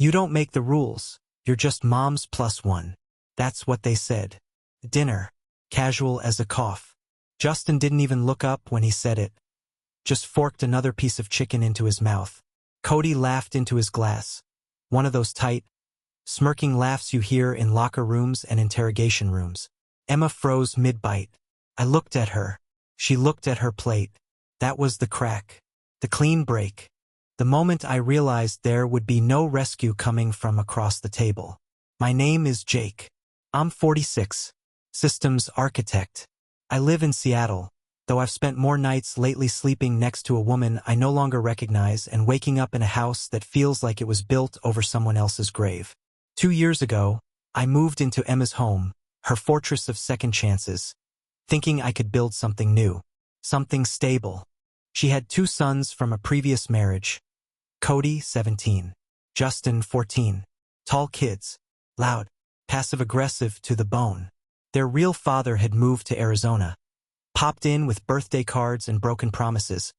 You don't make the rules, you're just mom's plus one. That's what they said. Dinner. Casual as a cough. Justin didn't even look up when he said it. Just forked another piece of chicken into his mouth. Cody laughed into his glass. One of those tight, smirking laughs you hear in locker rooms and interrogation rooms. Emma froze mid-bite. I looked at her. She looked at her plate. That was the crack. The clean break. The moment I realized there would be no rescue coming from across the table. My name is Jake. I'm 46. Systems architect. I live in Seattle, though I've spent more nights lately sleeping next to a woman I no longer recognize and waking up in a house that feels like it was built over someone else's grave. 2 years ago, I moved into Emma's home, her fortress of second chances, thinking I could build something new, something stable. She had 2 sons from a previous marriage. Cody, 17. Justin, 14. Tall kids. Loud. Passive-aggressive to the bone. Their real father had moved to Arizona. Popped in with birthday cards and broken promises.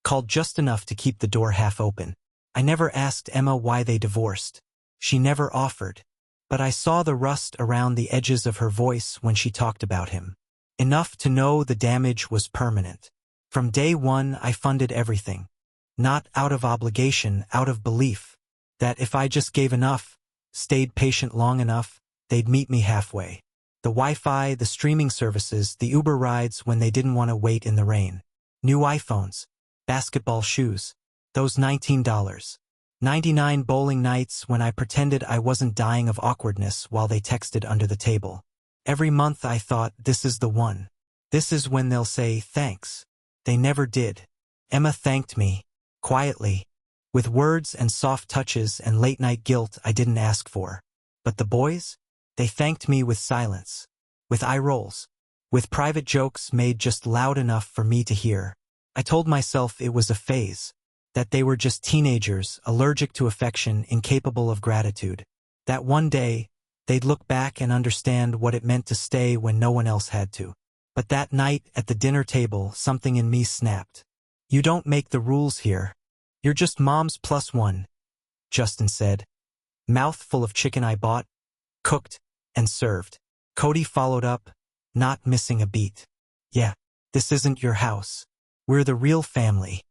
Called just enough to keep the door half open. I never asked Emma why they divorced. She never offered. But I saw the rust around the edges of her voice when she talked about him. Enough to know the damage was permanent. From day one, I funded everything. Not out of obligation, out of belief. That if I just gave enough, stayed patient long enough, they'd meet me halfway. The Wi-Fi, the streaming services, the Uber rides when they didn't want to wait in the rain. New iPhones. Basketball shoes. Those $19.99 bowling nights when I pretended I wasn't dying of awkwardness while they texted under the table. Every month I thought, this is the one. This is when they'll say thanks. They never did. Emma thanked me. Quietly. With words and soft touches and late-night guilt I didn't ask for. But the boys? They thanked me with silence. With eye rolls. With private jokes made just loud enough for me to hear. I told myself it was a phase. That they were just teenagers, allergic to affection, incapable of gratitude. That one day, they'd look back and understand what it meant to stay when no one else had to. But that night at the dinner table, something in me snapped. You don't make the rules here. You're just mom's plus one, Justin said. Mouth full of chicken I bought, cooked, and served. Cody followed up, not missing a beat. Yeah, this isn't your house. We're the real family.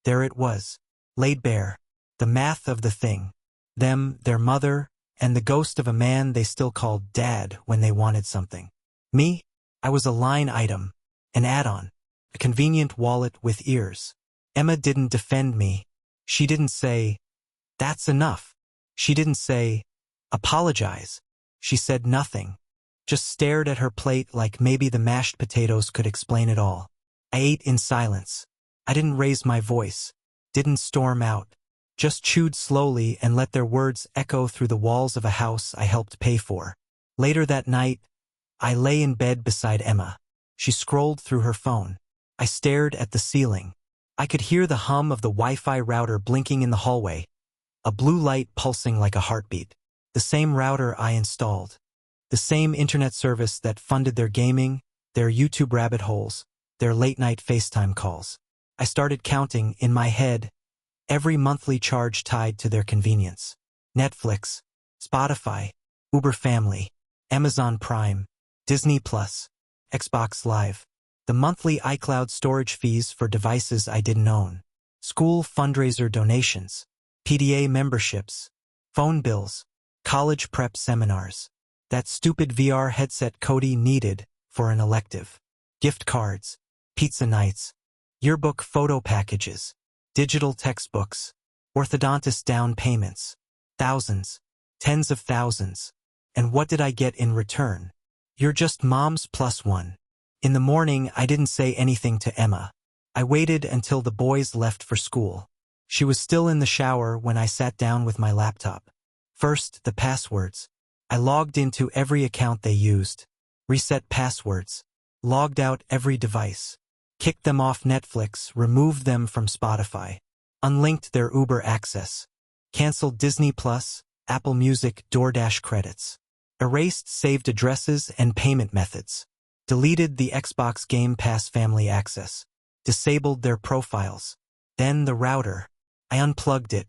There it was, laid bare. The math of the thing. Them, their mother, and the ghost of a man they still called Dad when they wanted something. Me? I was a line item, an add-on, a convenient wallet with ears. Emma didn't defend me. She didn't say, that's enough. She didn't say, apologize. She said nothing. Just stared at her plate like maybe the mashed potatoes could explain it all. I ate in silence. I didn't raise my voice. Didn't storm out. Just chewed slowly and let their words echo through the walls of a house I helped pay for. Later that night, I lay in bed beside Emma. She scrolled through her phone. I stared at the ceiling. I could hear the hum of the Wi-Fi router blinking in the hallway. A blue light pulsing like a heartbeat. The same router I installed. The same internet service that funded their gaming, their YouTube rabbit holes, their late-night FaceTime calls. I started counting, in my head, every monthly charge tied to their convenience. Netflix, Spotify, Uber Family, Amazon Prime, Disney Plus, Xbox Live. The monthly iCloud storage fees for devices I didn't own. School fundraiser donations. PDA memberships. Phone bills. College prep seminars. That stupid VR headset Cody needed for an elective. Gift cards. Pizza nights. Yearbook photo packages. Digital textbooks. Orthodontist down payments. Thousands. Tens of thousands. And what did I get in return? You're just mom's plus one. In the morning, I didn't say anything to Emma. I waited until the boys left for school. She was still in the shower when I sat down with my laptop. First, the passwords. I logged into every account they used. Reset passwords. Logged out every device. Kicked them off Netflix, removed them from Spotify. Unlinked their Uber access. Canceled Disney Plus, Apple Music, DoorDash credits. Erased saved addresses and payment methods. Deleted the Xbox Game Pass family access. Disabled their profiles. Then the router. I unplugged it.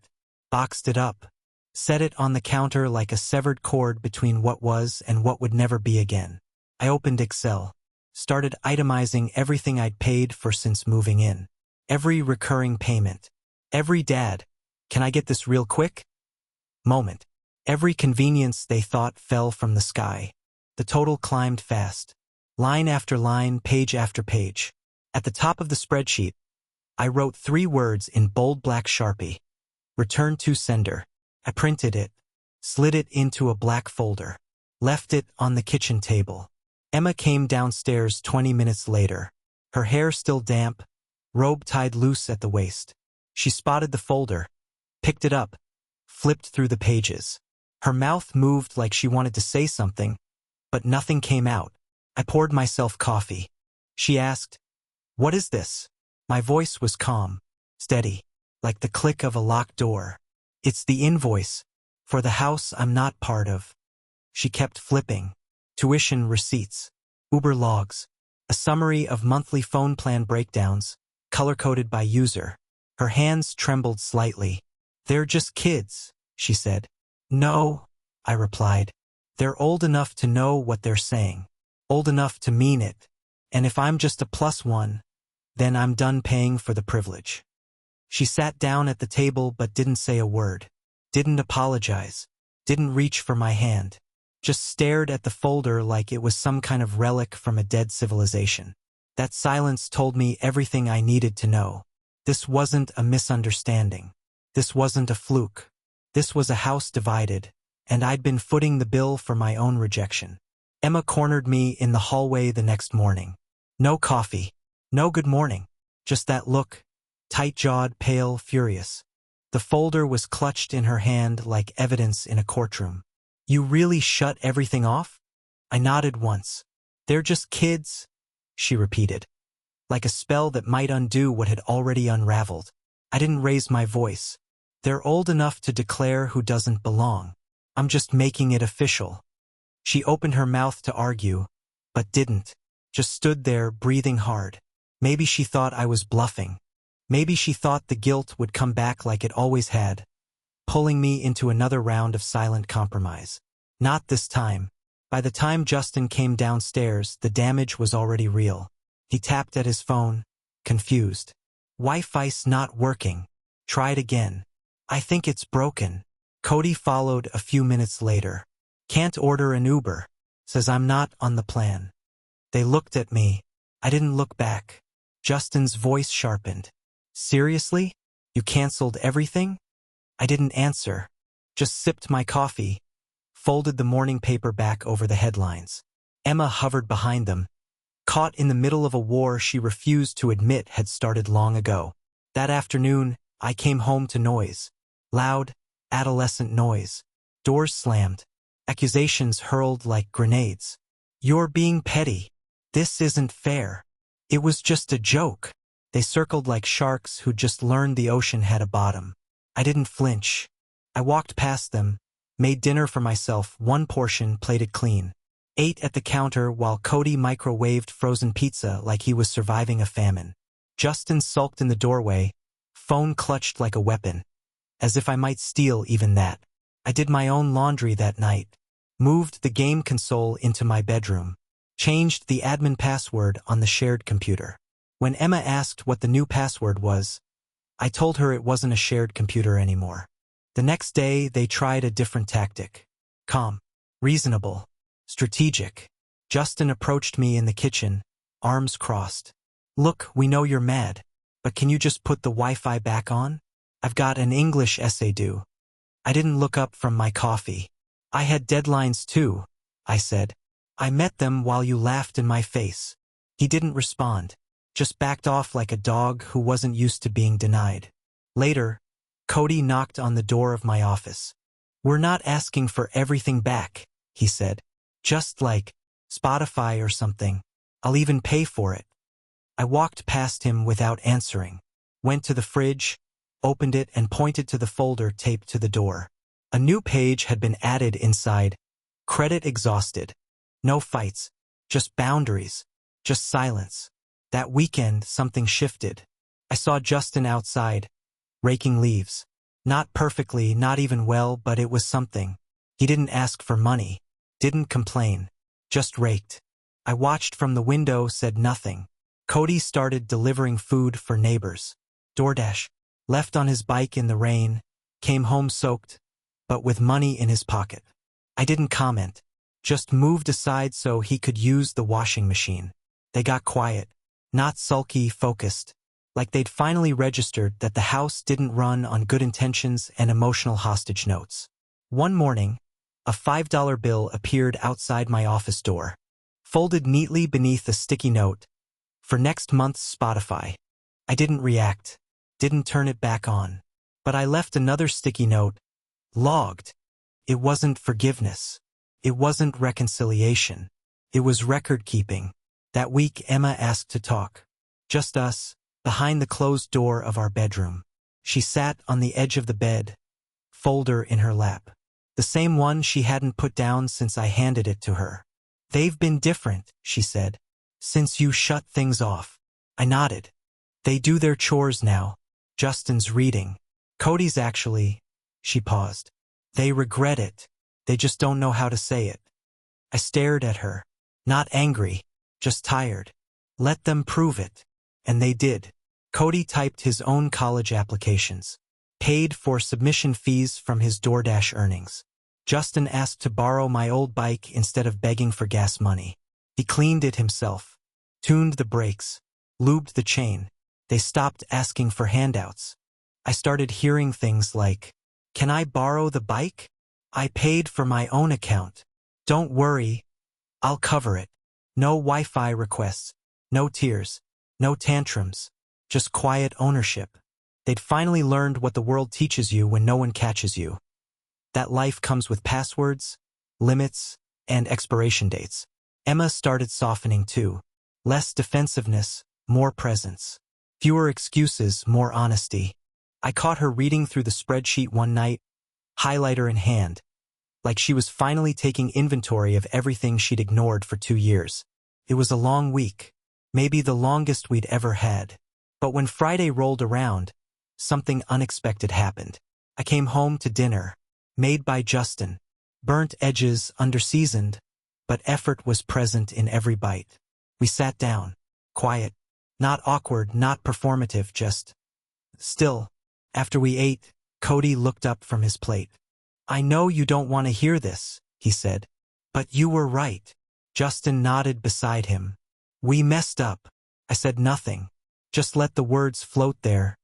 Boxed it up. Set it on the counter like a severed cord between what was and what would never be again. I opened Excel. Started itemizing everything I'd paid for since moving in. Every recurring payment. Every "Dad, can I get this real quick?" moment. Every convenience they thought fell from the sky. The total climbed fast. Line after line, page after page. At the top of the spreadsheet, I wrote 3 words in bold black Sharpie. Return to sender. I printed it, slid it into a black folder, left it on the kitchen table. Emma came downstairs 20 minutes later. Her hair still damp, robe tied loose at the waist. She spotted the folder, picked it up, flipped through the pages. Her mouth moved like she wanted to say something, but nothing came out. I poured myself coffee. She asked, "What is this?" My voice was calm, steady, like the click of a locked door. "It's the invoice for the house I'm not part of." She kept flipping. Tuition receipts, Uber logs, a summary of monthly phone plan breakdowns, color-coded by user. Her hands trembled slightly. "They're just kids," she said. "No," I replied. "They're old enough to know what they're saying, old enough to mean it, and if I'm just a +1, then I'm done paying for the privilege." She sat down at the table but didn't say a word, didn't apologize, didn't reach for my hand, just stared at the folder like it was some kind of relic from a dead civilization. That silence told me everything I needed to know. This wasn't a misunderstanding. This wasn't a fluke. This was a house divided, and I'd been footing the bill for my own rejection. Emma cornered me in the hallway the next morning. No coffee, no good morning, just that look, tight-jawed, pale, furious. The folder was clutched in her hand like evidence in a courtroom. "You really shut everything off?" I nodded once. "They're just kids," she repeated, like a spell that might undo what had already unraveled. I didn't raise my voice. "They're old enough to declare who doesn't belong. I'm just making it official." She opened her mouth to argue, but didn't, just stood there breathing hard. Maybe she thought I was bluffing. Maybe she thought the guilt would come back like it always had, pulling me into another round of silent compromise. Not this time. By the time Justin came downstairs, the damage was already real. He tapped at his phone, confused. "Wi-Fi's not working. Try it again." "I think it's broken." Cody followed a few minutes later. "Can't order an Uber. Says I'm not on the plan." They looked at me. I didn't look back. Justin's voice sharpened. "Seriously? You canceled everything?" I didn't answer. Just sipped my coffee, folded the morning paper back over the headlines. Emma hovered behind them, caught in the middle of a war she refused to admit had started long ago. That afternoon, I came home to noise. Loud, adolescent noise. Doors slammed. Accusations hurled like grenades. "You're being petty. This isn't fair. It was just a joke." They circled like sharks who'd just learned the ocean had a bottom. I didn't flinch. I walked past them, made dinner for myself, one portion plated clean. Ate at the counter while Cody microwaved frozen pizza like he was surviving a famine. Justin sulked in the doorway, phone clutched like a weapon, as if I might steal even that. I did my own laundry that night, moved the game console into my bedroom, changed the admin password on the shared computer. When Emma asked what the new password was, I told her it wasn't a shared computer anymore. The next day, they tried a different tactic. Calm, reasonable, strategic. Justin approached me in the kitchen, arms crossed. "Look, we know you're mad, but can you just put the Wi-Fi back on? I've got an English essay due." I didn't look up from my coffee. "I had deadlines too," I said. "I met them while you laughed in my face." He didn't respond, just backed off like a dog who wasn't used to being denied. Later, Cody knocked on the door of my office. "We're not asking for everything back," he said. "Just like Spotify or something. I'll even pay for it." I walked past him without answering, went to the fridge, opened it and pointed to the folder taped to the door. A new page had been added inside. Credit exhausted. No fights, just boundaries, just silence. That weekend, something shifted. I saw Justin outside, raking leaves. Not perfectly, not even well, but it was something. He didn't ask for money, didn't complain, just raked. I watched from the window, said nothing. Cody started delivering food for neighbors. DoorDash. Left on his bike in the rain, came home soaked, but with money in his pocket. I didn't comment, just moved aside so he could use the washing machine. They got quiet, not sulky, focused, like they'd finally registered that the house didn't run on good intentions and emotional hostage notes. One morning, a $5 bill appeared outside my office door, folded neatly beneath a sticky note, for next month's Spotify. I didn't react, didn't turn it back on, but I left another sticky note, logged. It wasn't forgiveness. It wasn't reconciliation. It was record-keeping. That week Emma asked to talk. Just us, behind the closed door of our bedroom. She sat on the edge of the bed, folder in her lap. The same one she hadn't put down since I handed it to her. They've been different, she said, since you shut things off. I nodded. They do their chores now. Justin's reading. Cody's actually. She paused. They regret it. They just don't know how to say it. I stared at her. Not angry, just tired. Let them prove it. And they did. Cody typed his own college applications. Paid for submission fees from his DoorDash earnings. Justin asked to borrow my old bike instead of begging for gas money. He cleaned it himself. Tuned the brakes. Lubed the chain. They stopped asking for handouts. I started hearing things like, "Can I borrow the bike? I paid for my own account. Don't worry, I'll cover it." No Wi-Fi requests, no tears, no tantrums, just quiet ownership. They'd finally learned what the world teaches you when no one catches you. That life comes with passwords, limits, and expiration dates. Emma started softening too. Less defensiveness, more presence. Fewer excuses, more honesty. I caught her reading through the spreadsheet one night, highlighter in hand, like she was finally taking inventory of everything she'd ignored for 2 years. It was a long week, maybe the longest we'd ever had. But when Friday rolled around, something unexpected happened. I came home to dinner, made by Justin. Burnt edges, underseasoned, but effort was present in every bite. We sat down, quiet, not awkward, not performative, just still. After we ate, Cody looked up from his plate. "I know you don't want to hear this," he said, "but you were right." Justin nodded beside him. "We messed up." I said nothing, just let the words float there,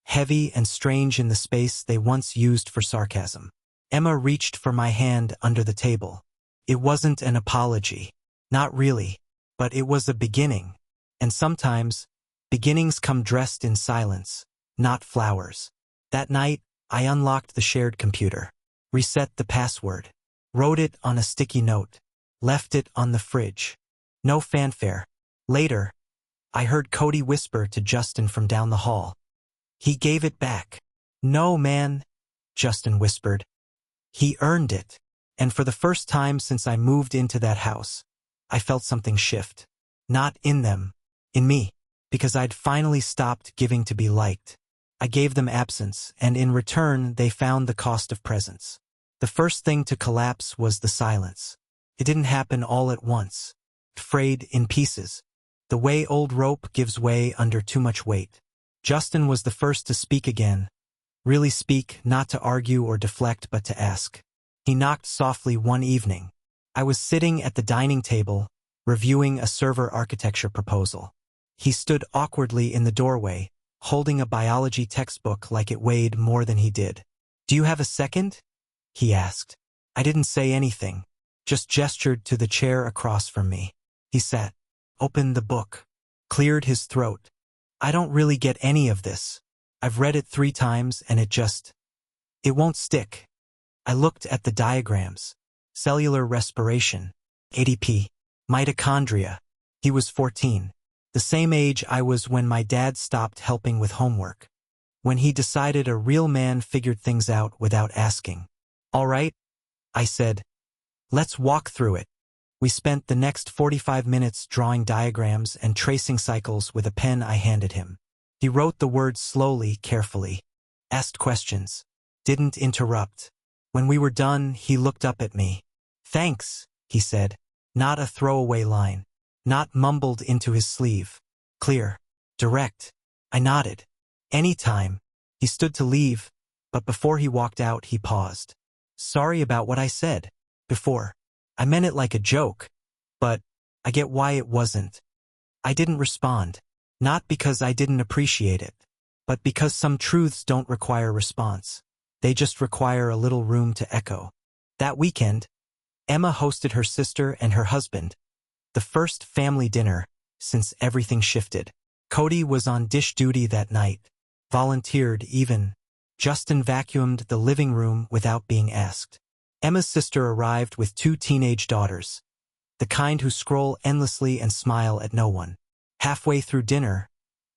heavy and strange in the space they once used for sarcasm. Emma reached for my hand under the table. It wasn't an apology. Not really. But it was a beginning. And sometimes, beginnings come dressed in silence, not flowers. That night, I unlocked the shared computer, reset the password, wrote it on a sticky note, left it on the fridge. No fanfare. Later, I heard Cody whisper to Justin from down the hall. "He gave it back." "No, man," Justin whispered. "He earned it." And for the first time since I moved into that house, I felt something shift. Not in them, in me, because I'd finally stopped giving to be liked. I gave them absence, and in return they found the cost of presence. The first thing to collapse was the silence. It didn't happen all at once. It frayed in pieces. The way old rope gives way under too much weight. Justin was the first to speak again. Really speak, not to argue or deflect, but to ask. He knocked softly one evening. I was sitting at the dining table, reviewing a server architecture proposal. He stood awkwardly in the doorway, holding a biology textbook like it weighed more than he did. "Do you have a second?" he asked. I didn't say anything, just gestured to the chair across from me. He sat, opened the book, cleared his throat. "I don't really get any of this. I've read it 3 times and it won't stick." I looked at the diagrams. Cellular respiration, ADP, mitochondria. He was 14, the same age I was when my dad stopped helping with homework. When he decided a real man figured things out without asking. "All right," I said. "Let's walk through it." We spent the next 45 minutes drawing diagrams and tracing cycles with a pen I handed him. He wrote the words slowly, carefully. Asked questions. didn't interrupt. When we were done, he looked up at me. "Thanks," he said. Not a throwaway line. Not mumbled into his sleeve. Clear. Direct. I nodded. "Anytime." He stood to leave, but before he walked out, he paused. "Sorry about what I said before. I meant it like a joke, but I get why it wasn't." I didn't respond. Not because I didn't appreciate it, but because some truths don't require response. They just require a little room to echo. That weekend, Emma hosted her sister and her husband. The first family dinner since everything shifted. Cody was on dish duty that night. Volunteered even. Justin vacuumed the living room without being asked. Emma's sister arrived with 2 teenage daughters. The kind who scroll endlessly and smile at no one. Halfway through dinner,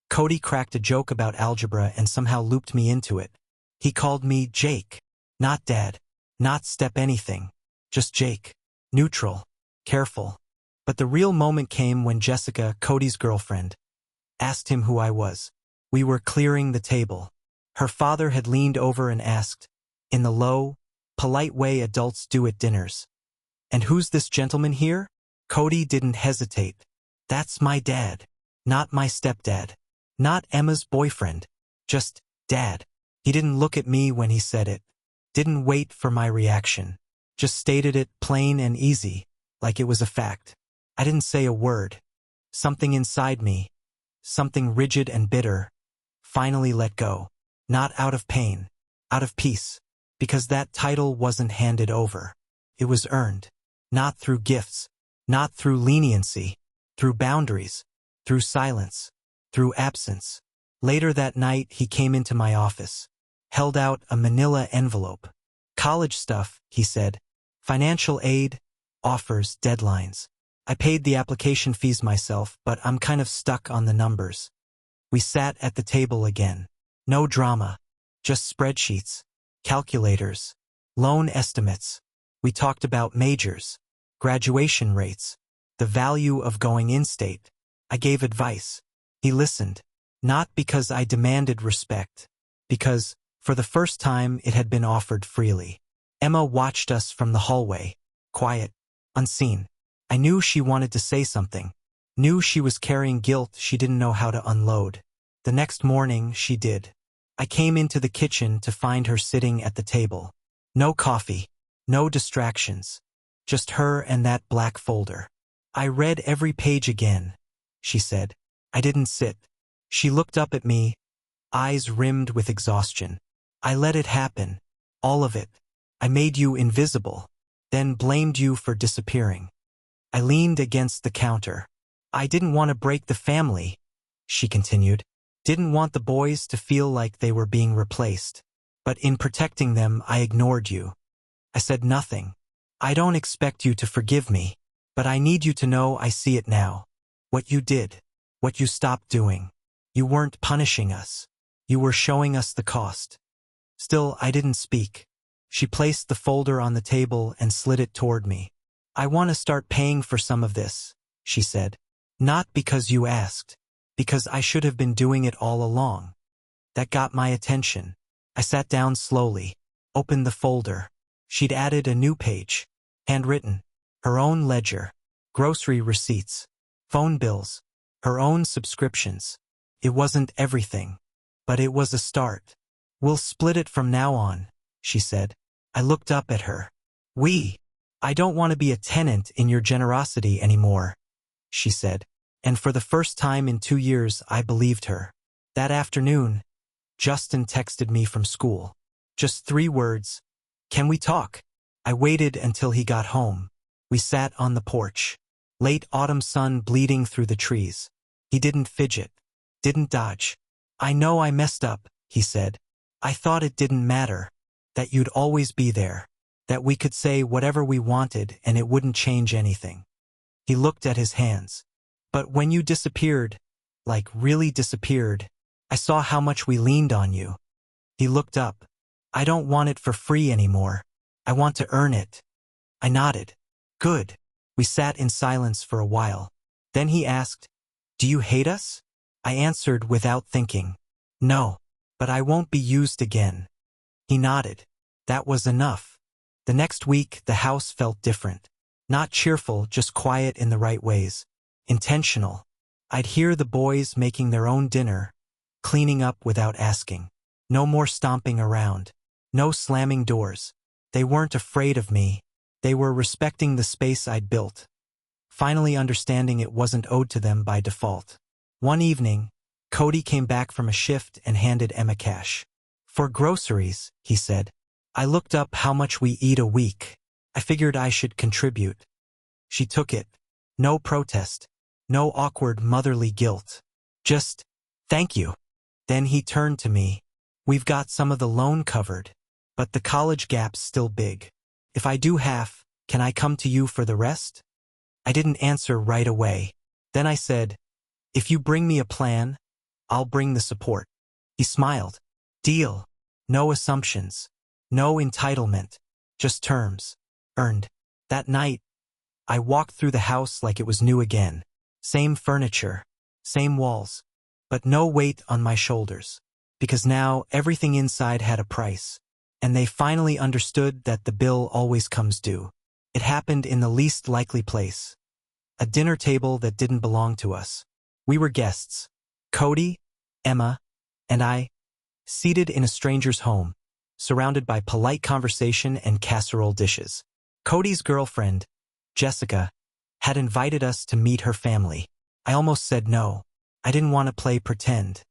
Cody cracked a joke about algebra and somehow looped me into it. He called me Jake. Not Dad. Not Step anything. Just Jake. Neutral. Careful. But the real moment came when Jessica, Cody's girlfriend, asked him who I was. We were clearing the table. Her father had leaned over and asked, in the low, polite way adults do at dinners, "And who's this gentleman here?" Cody didn't hesitate. "That's my dad. Not my stepdad. Not Emma's boyfriend. Just Dad." He didn't look at me when he said it. Didn't wait for my reaction. Just stated it plain and easy, like it was a fact. I didn't say a word. Something inside me, something rigid and bitter, finally let go. Not out of pain, out of peace. Because that title wasn't handed over. It was earned. Not through gifts. Not through leniency. Through boundaries. Through silence. Through absence. Later that night, he came into my office. Held out a manila envelope. "College stuff," he said. "Financial aid, offers, deadlines. I paid the application fees myself, but I'm kind of stuck on the numbers." We sat at the table again. No drama. Just spreadsheets. Calculators. Loan estimates. We talked about majors. Graduation rates. The value of going in-state. I gave advice. He listened. Not because I demanded respect. Because, for the first time, it had been offered freely. Emma watched us from the hallway. Quiet. Unseen. I knew she wanted to say something. Knew she was carrying guilt she didn't know how to unload. The next morning, she did. I came into the kitchen to find her sitting at the table. No coffee. No distractions. Just her and that black folder. "I read every page again," she said. I didn't sit. She looked up at me, eyes rimmed with exhaustion. "I let it happen. All of it. I made you invisible, then blamed you for disappearing." I leaned against the counter. "I didn't want to break the family," she continued. "Didn't want the boys to feel like they were being replaced. But in protecting them, I ignored you." I said nothing. "I don't expect you to forgive me, but I need you to know I see it now. What you did. What you stopped doing. You weren't punishing us. You were showing us the cost." Still, I didn't speak. She placed the folder on the table and slid it toward me. "I want to start paying for some of this," she said. "Not because you asked. Because I should have been doing it all along." That got my attention. I sat down slowly, opened the folder. She'd added a new page. Handwritten. Her own ledger. Grocery receipts. Phone bills. Her own subscriptions. It wasn't everything, but it was a start. "We'll split it from now on," she said. I looked up at her. "We. I don't want to be a tenant in your generosity anymore," she said. And for the first time in 2 years, I believed her. That afternoon, Justin texted me from school. Just 3 words. "Can we talk?" I waited until he got home. We sat on the porch. Late autumn sun bleeding through the trees. He didn't fidget. Didn't dodge. "I know I messed up," he said. "I thought it didn't matter. That you'd always be there. That we could say whatever we wanted and it wouldn't change anything." He looked at his hands. "But when you disappeared, like really disappeared, I saw how much we leaned on you." He looked up. "I don't want it for free anymore. I want to earn it." I nodded. "Good." We sat in silence for a while. Then he asked, "Do you hate us?" I answered without thinking. "No. But I won't be used again." He nodded. That was enough. The next week, the house felt different. Not cheerful, just quiet in the right ways. Intentional. I'd hear the boys making their own dinner, cleaning up without asking. No more stomping around. No slamming doors. They weren't afraid of me. They were respecting the space I'd built. Finally understanding it wasn't owed to them by default. One evening, Cody came back from a shift and handed Emma cash. For groceries, he said. I looked up how much we eat a week. I figured I should contribute. She took it. No protest. No awkward motherly guilt. Just, thank you. Then he turned to me. We've got some of the loan covered, but the college gap's still big. If I do half, can I come to you for the rest? I didn't answer right away. Then I said, if you bring me a plan, I'll bring the support. He smiled. Deal. No assumptions. No entitlement. Just terms. Earned. That night, I walked through the house like it was new again. Same furniture. Same walls. But no weight on my shoulders. Because now everything inside had a price. And they finally understood that the bill always comes due. It happened in the least likely place. A dinner table that didn't belong to us. We were guests. Cody, Emma, and I, seated in a stranger's home, surrounded by polite conversation and casserole dishes. Cody's girlfriend, Jessica, had invited us to meet her family. I almost said no. I didn't want to play pretend.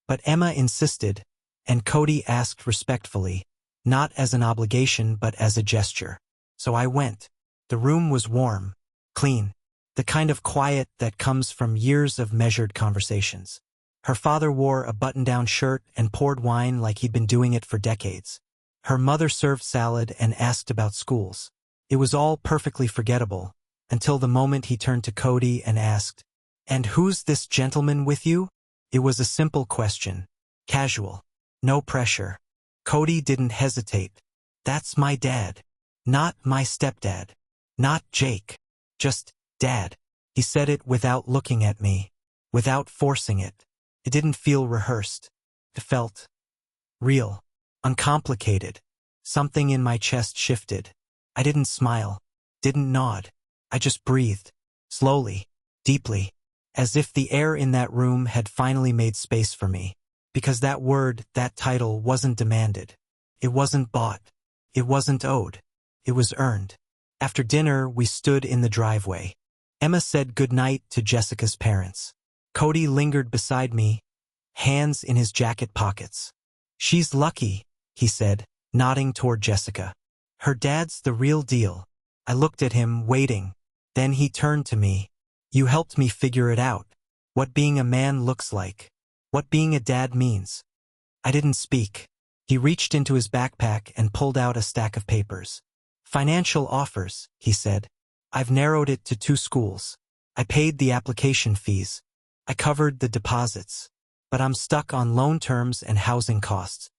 But Emma insisted, and Cody asked respectfully, not as an obligation but as a gesture. So I went. The room was warm, clean, the kind of quiet that comes from years of measured conversations. Her father wore a button-down shirt and poured wine like he'd been doing it for decades. Her mother served salad and asked about schools. It was all perfectly forgettable, until the moment he turned to Cody and asked, "And who's this gentleman with you?" It was a simple question. Casual. No pressure. Cody didn't hesitate. "That's my dad. Not my stepdad. Not Jake. Just Dad." He said it without looking at me, without forcing it. It didn't feel rehearsed. It felt real, uncomplicated. Something in my chest shifted. I didn't smile, didn't nod. I just breathed, slowly, deeply, as if the air in that room had finally made space for me. Because that word, that title, wasn't demanded. It wasn't bought. It wasn't owed. It was earned. After dinner, we stood in the driveway. Emma said goodnight to Jessica's parents. Cody lingered beside me, hands in his jacket pockets. "She's lucky," he said, nodding toward Jessica. "Her dad's the real deal." I looked at him, waiting. Then he turned to me. "You helped me figure it out. What being a man looks like. What being a dad means." I didn't speak. He reached into his backpack and pulled out a stack of papers. "Financial offers," he said. "I've narrowed it to 2 schools. I paid the application fees. I covered the deposits. But I'm stuck on loan terms and housing costs."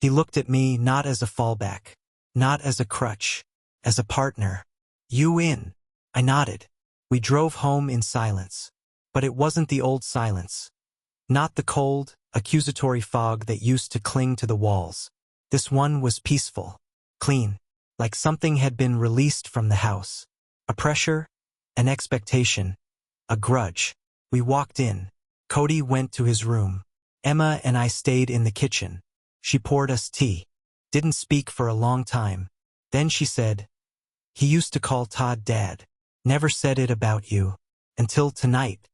He looked at me not as a fallback, not as a crutch, as a partner. "You in?" I nodded. We drove home in silence. But it wasn't the old silence. Not the cold, accusatory fog that used to cling to the walls. This one was peaceful, clean, like something had been released from the house. A pressure, an expectation, a grudge. We walked in. Cody went to his room. Emma and I stayed in the kitchen. She poured us tea. Didn't speak for a long time. Then she said, "He used to call Todd Dad. Never said it about you. Until tonight."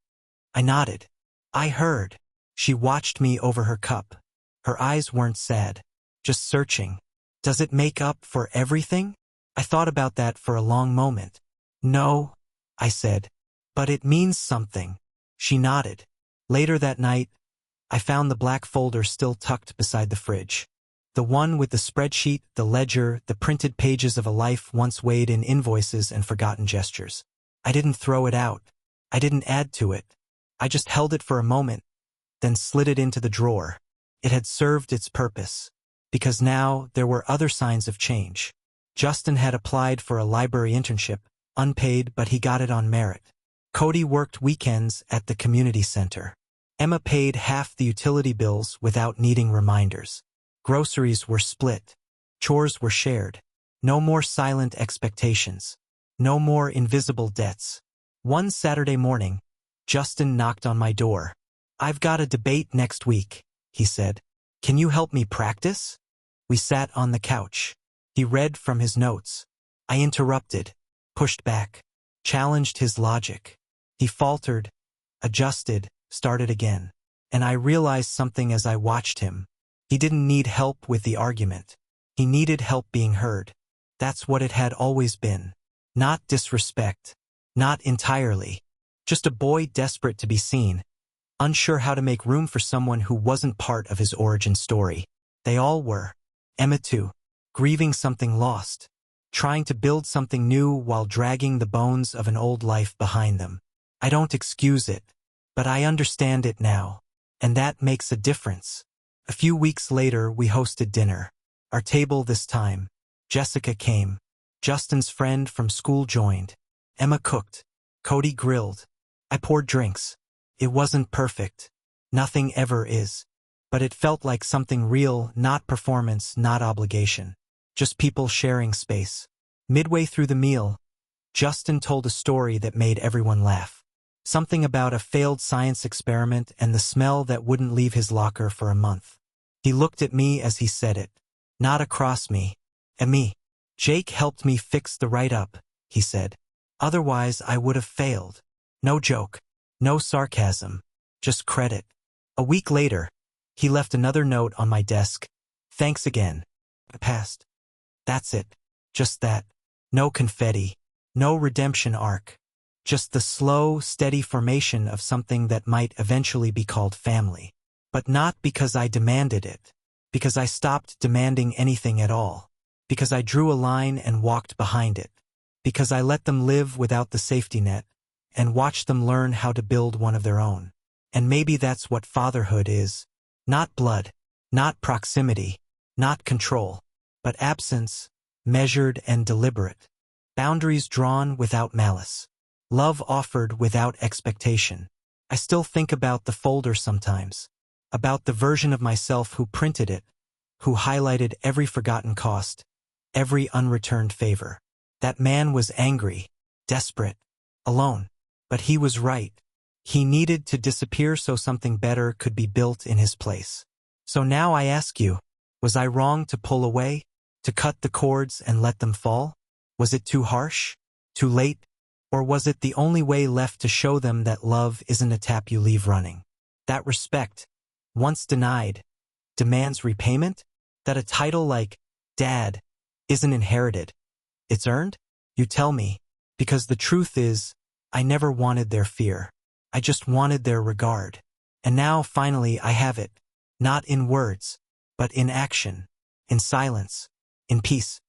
I nodded. "I heard." She watched me over her cup. Her eyes weren't sad, just searching. "Does it make up for everything?" I thought about that for a long moment. "No," I said. "But it means something." She nodded. Later that night, I found the black folder still tucked beside the fridge. The one with the spreadsheet, the ledger, the printed pages of a life once weighed in invoices and forgotten gestures. I didn't throw it out. I didn't add to it. I just held it for a moment, then slid it into the drawer. It had served its purpose. Because now there were other signs of change. Justin had applied for a library internship, unpaid, but he got it on merit. Cody worked weekends at the community center. Emma paid half the utility bills without needing reminders. Groceries were split. Chores were shared. No more silent expectations. No more invisible debts. One Saturday morning, Justin knocked on my door. "I've got a debate next week," he said. "Can you help me practice?" We sat on the couch. He read from his notes. I interrupted, pushed back, challenged his logic. He faltered, adjusted, started again. And I realized something as I watched him. He didn't need help with the argument. He needed help being heard. That's what it had always been. Not disrespect. Not entirely. Just a boy desperate to be seen, unsure how to make room for someone who wasn't part of his origin story. They all were. Emma too. Grieving something lost. Trying to build something new while dragging the bones of an old life behind them. I don't excuse it, but I understand it now. And that makes a difference. A few weeks later, we hosted dinner. Our table this time. Jessica came. Justin's friend from school joined. Emma cooked. Cody grilled. I poured drinks. It wasn't perfect. Nothing ever is. But it felt like something real, not performance, not obligation. Just people sharing space. Midway through the meal, Justin told a story that made everyone laugh. Something about a failed science experiment and the smell that wouldn't leave his locker for a month. He looked at me as he said it. Not across me. At me. "Jake helped me fix the write-up," he said. "Otherwise I would have failed." No joke. No sarcasm. Just credit. A week later, he left another note on my desk. "Thanks again. I passed." That's it. Just that. No confetti. No redemption arc. Just the slow, steady formation of something that might eventually be called family. But not because I demanded it. Because I stopped demanding anything at all. Because I drew a line and walked behind it. Because I let them live without the safety net, and watched them learn how to build one of their own. And maybe that's what fatherhood is. Not blood. Not proximity. Not control. But absence, measured and deliberate. Boundaries drawn without malice. Love offered without expectation. I still think about the folder sometimes. About the version of myself who printed it, who highlighted every forgotten cost, every unreturned favor. That man was angry, desperate, alone. But he was right. He needed to disappear so something better could be built in his place. So now I ask you, was I wrong to pull away? To cut the cords and let them fall? Was it too harsh? Too late? Or was it the only way left to show them that love isn't a tap you leave running? That respect, once denied, demands repayment? That a title like Dad isn't inherited? It's earned? You tell me, because the truth is, I never wanted their fear. I just wanted their regard. And now, finally, I have it. Not in words, but in action, in silence, in peace.